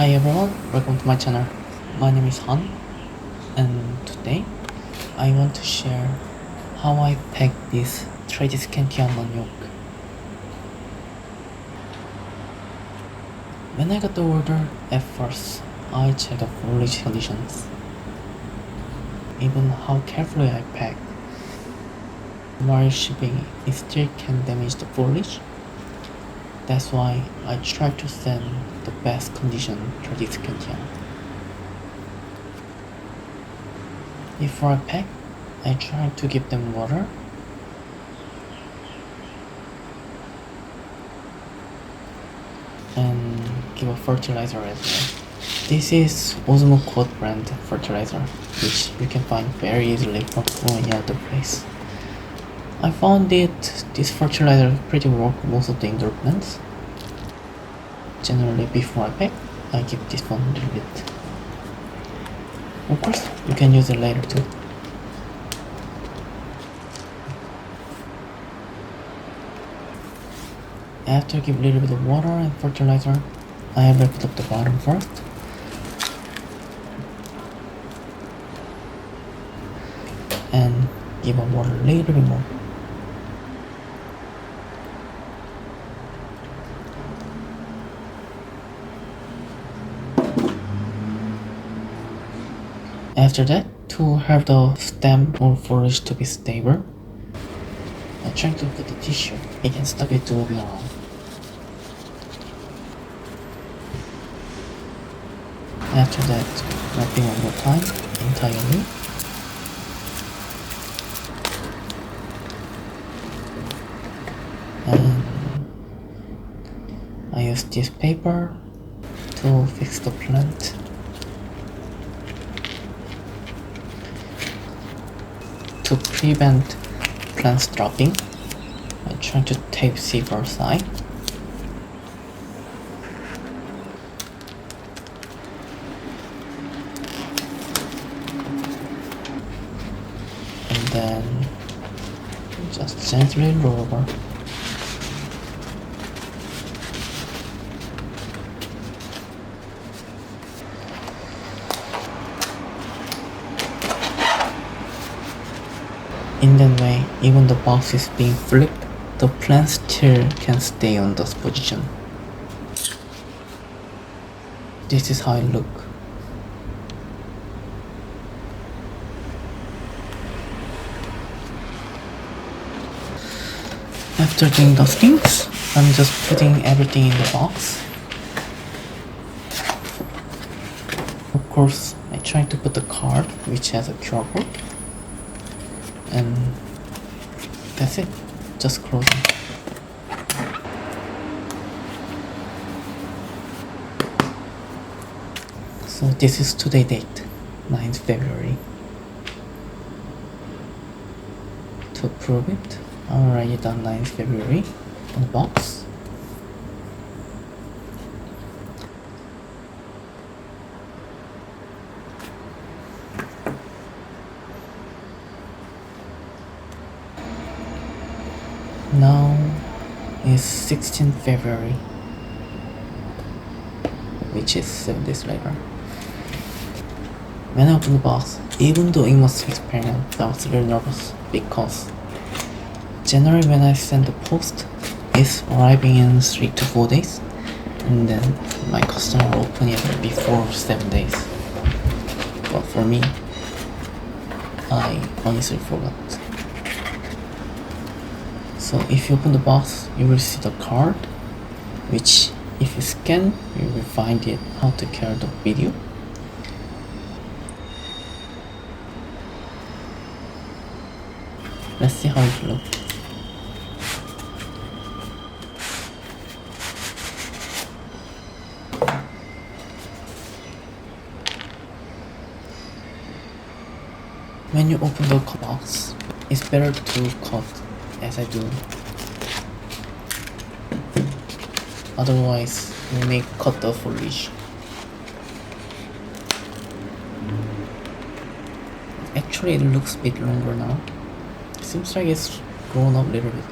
Hi everyone, welcome to my channel. My name is Han, and today I want to share how I pack this Trady's Cantillon manioc. When I got the order, at first I checked the foliage conditions. Even how carefully I packed. While shipping, it still can damage the foliage. That's why I try to send the best condition Trady's Cantillon. Before I pack, I try to give them water and give a fertilizer as well. This is Osmoquote brand fertilizer, which you can find very easily from any other place. I found this fertilizer pretty work most of the indoor plants. Generally before I pack, I give this one a little bit. Of course, you can use it later too. After I give a little bit of water and fertilizer, I wrap up the bottom first. And give a water a little bit more. After that, to have the stem or foliage to be stable, I'm trying to put the tissue. It can stop it to moving around. After that, wrapping one more time entirely. And I use this paper to fix the plant. To prevent plants dropping, I try to tape zipper side. And then just gently roll over. In that way, even the box is being flipped, the plant still can stay on this position. This is how it looks. After doing those things, I'm just putting everything in the box. Of course, I try to put the card which has a QR code. And that's it, just closing. So this is today date, 9th February. To prove it, I'll write it on 9th February on the box. Now is 16th February, which is 7 days later. When I opened the box, even though it was experiment, I was really nervous because generally when I send the post, it's arriving in 3 to 4 days, and then my customer will open it before 7 days. But for me, I honestly forgot. So if you open the box, you will see the card, which if you scan, you will find it how to carry the video. Let's see how it looks. When you open the box, it's better to cut as I do. Otherwise, you may cut the foliage. Actually, it looks a bit longer now. It seems like it's grown up a little bit.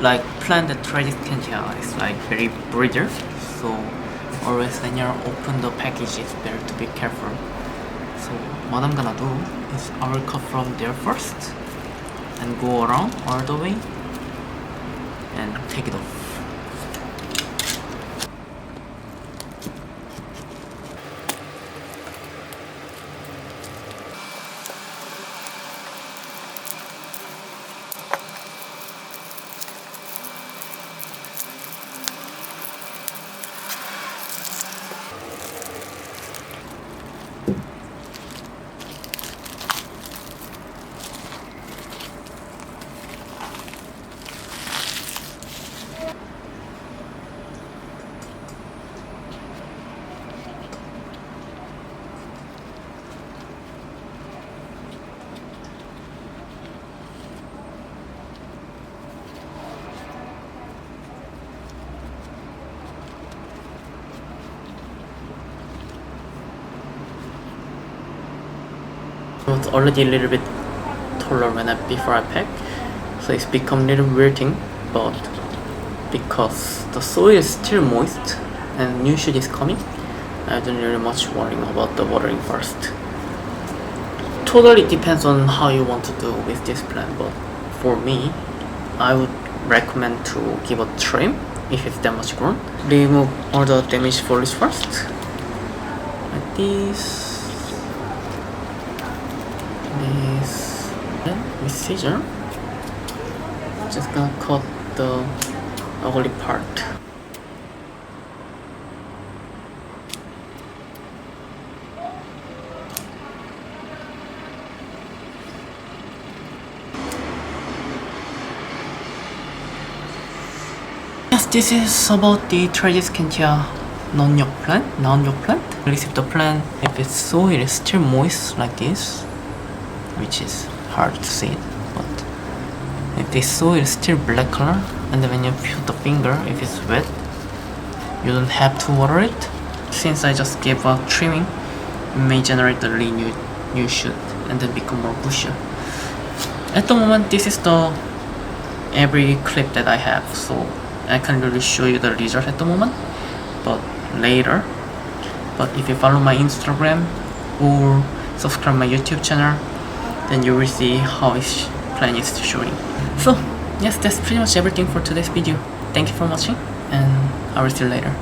like plant that Tradescantia is like very brittle, so always when you open the package it's better to be careful. So what I'm gonna do is I will cut from there first and go around all the way and take it off. It's already a little bit taller before I pack, so it's become a little weird thing, but because the soil is still moist and new shoot is coming, I don't really much worrying about the watering first. Totally depends on how you want to do with this plant, but for me, I would recommend to give a trim if it's damage grown. Remove all the damaged foliage first, like this. Then with scissor, just gonna cut the ugly part. Yes, this is about the Tradescantia non-yolk plant. Receive the plant if its soil is still moist like this, which is hard to see, but if the soil is still black color, and then when you put the finger, if it's wet, you don't have to water it. Since I just gave a trimming, it may generate a really new shoot and then become more bushier. At the moment, this is the every clip that I have, so I can't really show you the result at the moment, but later. But if you follow my Instagram or subscribe my YouTube channel, then you will see how each plant is showing. So yes, that's pretty much everything for today's video. Thank you for watching, and I will see you later.